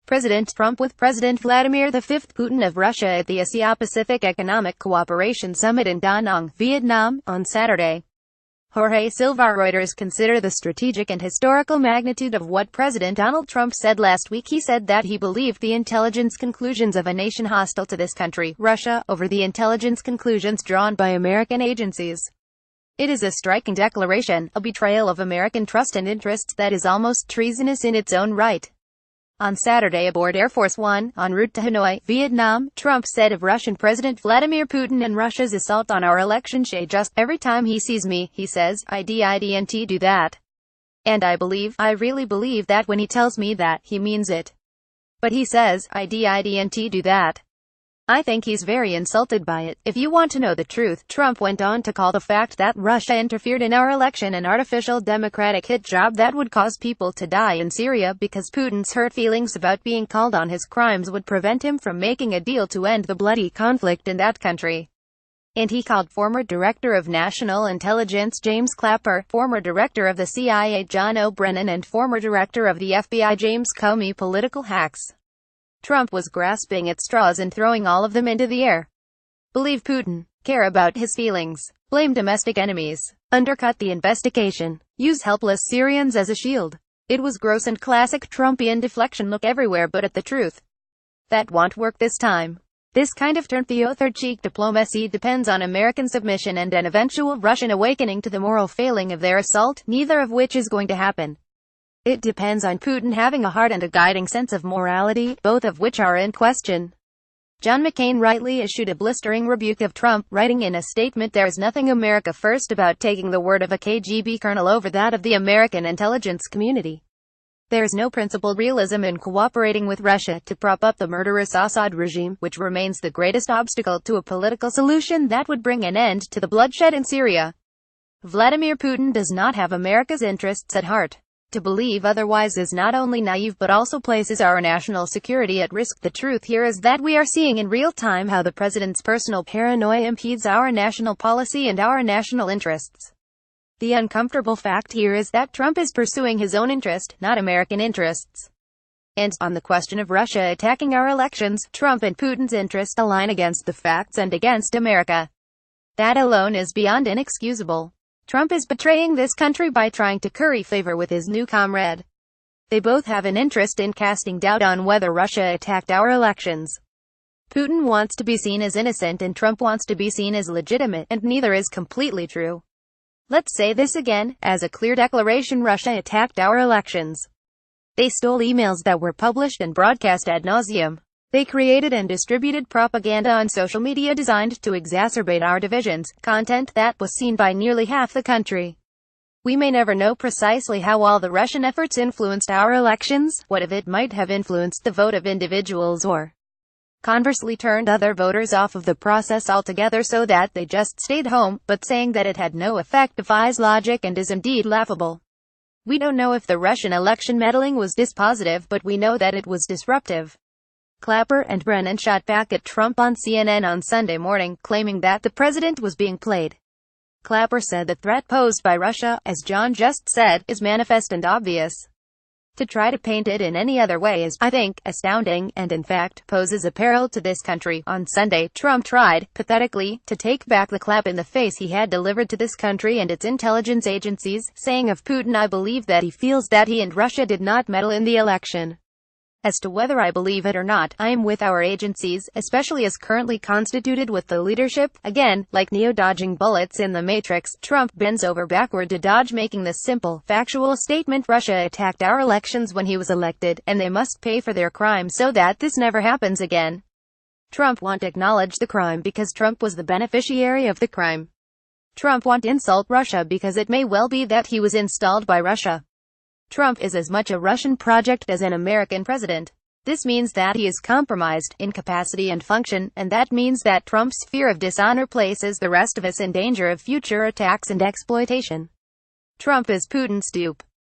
President Trump with President Vladimir V Putin of Russia at the Asia-Pacific Economic Cooperation Summit in Da Nang, Vietnam, on Saturday. Jorge Silva. Reuters. Consider the strategic and historical magnitude of what President Donald Trump said last week. He said that he believed the intelligence conclusions of a nation hostile to this country, Russia, over the intelligence conclusions drawn by American agencies. It is a striking declaration, a betrayal of American trust and interests that is almost treasonous in its own right. On Saturday aboard Air Force One, en route to Hanoi, Vietnam, Trump said of Russian President Vladimir Putin and Russia's assault on our election, just every time he sees me, he says, I didn't do that. And I really believe that when he tells me that, he means it. But he says, I didn't do that. I think he's very insulted by it. If you want to know the truth, Trump went on to call the fact that Russia interfered in our election an artificial democratic hit job that would cause people to die in Syria because Putin's hurt feelings about being called on his crimes would prevent him from making a deal to end the bloody conflict in that country. And he called former Director of National Intelligence James Clapper, former Director of the CIA John O'Brien, and former Director of the FBI James Comey political hacks. Trump was grasping at straws and throwing all of them into the air. Believe Putin, care about his feelings, blame domestic enemies, undercut the investigation, use helpless Syrians as a shield. It was gross and classic Trumpian deflection. Look everywhere but at the truth. That won't work this time. This kind of turn-the-other-cheek diplomacy depends on American submission and an eventual Russian awakening to the moral failing of their assault, neither of which is going to happen. It depends on Putin having a heart and a guiding sense of morality, both of which are in question. John McCain rightly issued a blistering rebuke of Trump, writing in a statement, there is nothing America first about taking the word of a KGB colonel over that of the American intelligence community. There is no principled realism in cooperating with Russia to prop up the murderous Assad regime, which remains the greatest obstacle to a political solution that would bring an end to the bloodshed in Syria. Vladimir Putin does not have America's interests at heart. To believe otherwise is not only naive but also places our national security at risk. The truth here is that we are seeing in real time how the president's personal paranoia impedes our national policy and our national interests. The uncomfortable fact here is that Trump is pursuing his own interest, not American interests. And, on the question of Russia attacking our elections, Trump and Putin's interests align against the facts and against America. That alone is beyond inexcusable. Trump is betraying this country by trying to curry favor with his new comrade. They both have an interest in casting doubt on whether Russia attacked our elections. Putin wants to be seen as innocent and Trump wants to be seen as legitimate, and neither is completely true. Let's say this again, as a clear declaration: Russia attacked our elections. They stole emails that were published and broadcast ad nauseum. They created and distributed propaganda on social media designed to exacerbate our divisions, content that was seen by nearly half the country. We may never know precisely how all the Russian efforts influenced our elections, what if it might have influenced the vote of individuals or, conversely, turned other voters off of the process altogether so that they just stayed home, but saying that it had no effect defies logic and is indeed laughable. We don't know if the Russian election meddling was dispositive, but we know that it was disruptive. Clapper and Brennan shot back at Trump on CNN on Sunday morning, claiming that the president was being played. Clapper said the threat posed by Russia, as John just said, is manifest and obvious. To try to paint it in any other way is, I think, astounding, and in fact, poses a peril to this country. On Sunday, Trump tried, pathetically, to take back the clap in the face he had delivered to this country and its intelligence agencies, saying of Putin, I believe that he feels that he and Russia did not meddle in the election. As to whether I believe it or not, I am with our agencies, especially as currently constituted with the leadership. Again, like Neo dodging bullets in the Matrix, Trump bends over backward to dodge making the simple, factual statement: Russia attacked our elections when he was elected, and they must pay for their crime so that this never happens again. Trump won't acknowledge the crime because Trump was the beneficiary of the crime. Trump won't insult Russia because it may well be that he was installed by Russia. Trump is as much a Russian project as an American president. This means that he is compromised in capacity and function, and that means that Trump's fear of dishonor places the rest of us in danger of future attacks and exploitation. Trump is Putin's dupe.